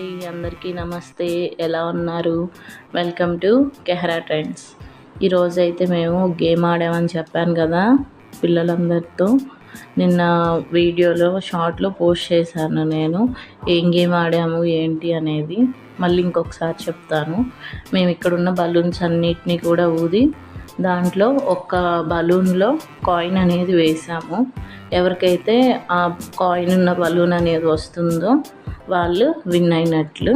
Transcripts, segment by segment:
అండి, అందరికీ నమస్తే. ఎలా ఉన్నారు? వెల్కమ్ టు కెహరా ట్రెండ్స్. ఈరోజైతే మేము గేమ్ ఆడామని చెప్పాను కదా పిల్లలందరితో. నిన్న వీడియోలో షార్ట్లో పోస్ట్ చేశాను నేను. ఏం గేమ్ ఆడాము ఏంటి అనేది మళ్ళీ ఇంకొకసారి చెప్తాను. మేము ఇక్కడున్న బలూన్స్ అన్నిటినీ కూడా ఊది దాంట్లో ఒక బలూన్లో కాయిన్ అనేది వేసాము. ఎవరికైతే ఆ కాయిన్ ఉన్న బలూన్ అనేది వస్తుందో వాళ్ళు విన్ అయినట్లు.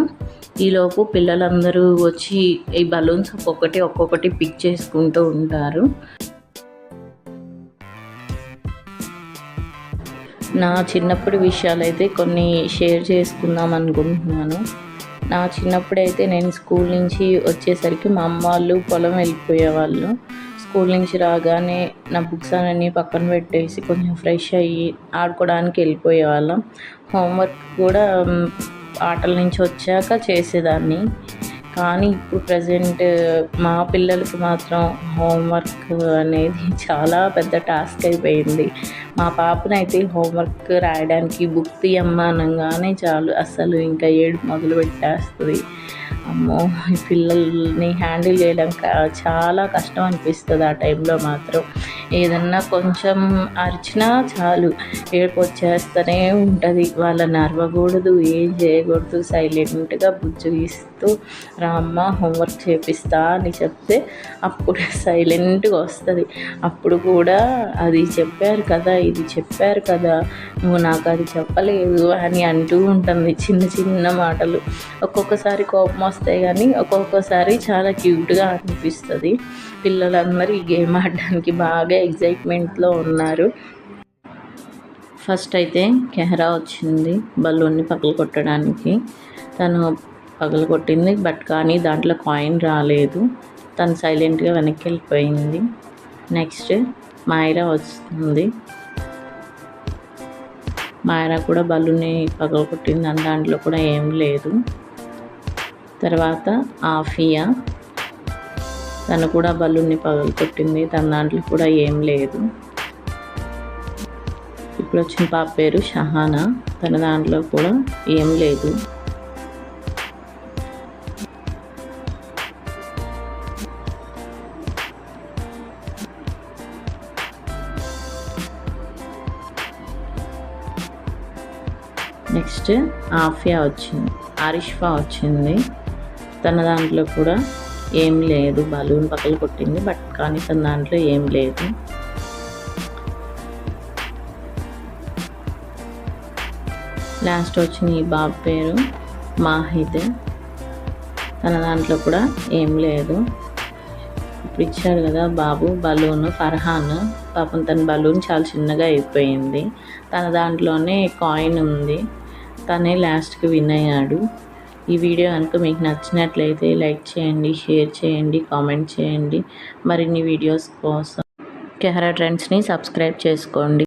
ఈలోపు పిల్లలందరూ వచ్చి ఈ బలూన్స్ ఒక్కొక్కటి పిక్ చేసుకుంటూ ఉంటారు. నా చిన్నప్పటి విషయాలైతే కొన్ని షేర్ చేసుకుందాం అనుకుంటున్నాను. నా చిన్నప్పుడైతే నేను స్కూల్ నుంచి వచ్చేసరికి మా అమ్మ వాళ్ళు పొలం వెళ్ళిపోయేవాళ్ళు. స్కూల్ నుంచి రాగానే నా బుక్స్ అన్నీ పక్కన పెట్టేసి కొంచెం ఫ్రెష్ అయ్యి ఆడుకోవడానికి వెళ్ళిపోయేవాళ్ళం. హోంవర్క్ కూడా ఆటల నుంచి వచ్చాక చేసేదాన్ని. కానీ ఇప్పుడు ప్రజెంట్ మా పిల్లలకి మాత్రం హోంవర్క్ అనేది చాలా పెద్ద టాస్క్ అయిపోయింది. మా పాపనైతే హోంవర్క్ రాయడానికి బుక్ తీయమ్మా అనగానే చాలు అసలు ఇంకా ఏడుపు మొదలు పెట్టేస్తుంది. అమ్మో, ఈ పిల్లల్ని హ్యాండిల్ చేయడం చాలా కష్టం అనిపిస్తుంది. ఆ టైంలో మాత్రం ఏదన్నా కొంచెం అరిచినా చాలు ఏడుపు వచ్చేస్తూనే ఉంటుంది. వాళ్ళని అరవకూడదు, ఏం చేయకూడదు, సైలెంట్గా బుజ్జగిస్తూ రామ్మ హోంవర్క్ చేపిస్తా అని చెప్తే అప్పుడు సైలెంట్గా వస్తుంది. అప్పుడు కూడా అది చెప్పారు కదా, ఇది చెప్పారు కదా, నువ్వు నాకు అది చెప్పలేదు అని అంటూ ఉంటుంది చిన్న చిన్న మాటలు. ఒక్కొక్కసారి కోపం వస్తాయి కానీ ఒక్కొక్కసారి చాలా క్యూట్గా అనిపిస్తుంది. పిల్లలందరూ ఈ గేమ్ ఆడడానికి బాగా ఎగ్జైట్మెంట్లో ఉన్నారు. ఫస్ట్ అయితే కెహరా వచ్చింది బలూన్ని పగలగొట్టడానికి. తను పగలగొట్టింది, బట్ కానీ దాంట్లో కాయిన్ రాలేదు. తను సైలెంట్గా వెనక్కి వెళ్ళిపోయింది. నెక్స్ట్ మైరా వస్తుంది. మైరా కూడా బలూన్ని పగలగొట్టింది, దాంట్లో కూడా ఏం లేదు. తర్వాత ఆఫియా, తను కూడా బలూన్ని పగలగొట్టింది, తన దాంట్లో కూడా ఏం లేదు. ఇప్పుడు వచ్చిన పాప పేరు షహానా, తన దాంట్లో కూడా ఏం లేదు. నెక్స్ట్ ఆఫియా వచ్చింది, ఆరిష్ఫా వచ్చింది. తన దాంట్లో కూడా ఏం లేదు. బలూన్ పక్కలు కొట్టింది, బట్ కానీ తన దాంట్లో ఏం లేదు. లాస్ట్ వచ్చిన ఈ బాబు పేరు మాహిద్, తన దాంట్లో కూడా ఏం లేదు. ఇప్పుడు ఇచ్చాడు కదా బాబు బలూన్ ఫర్హాన్, పాపం తన బలూన్ చాలా చిన్నగా అయిపోయింది. తన దాంట్లోనే కాయిన్ ఉంది, తనే లాస్ట్కి విన్ అయ్యాడు. ఈ వీడియో కనుక మీకు నచ్చినట్లయితే లైక్ చేయండి, షేర్ చేయండి, కామెంట్ చేయండి. మరిన్ని వీడియోస్ కోసం కెహరా ట్రెండ్స్ని సబ్స్క్రైబ్ చేసుకోండి.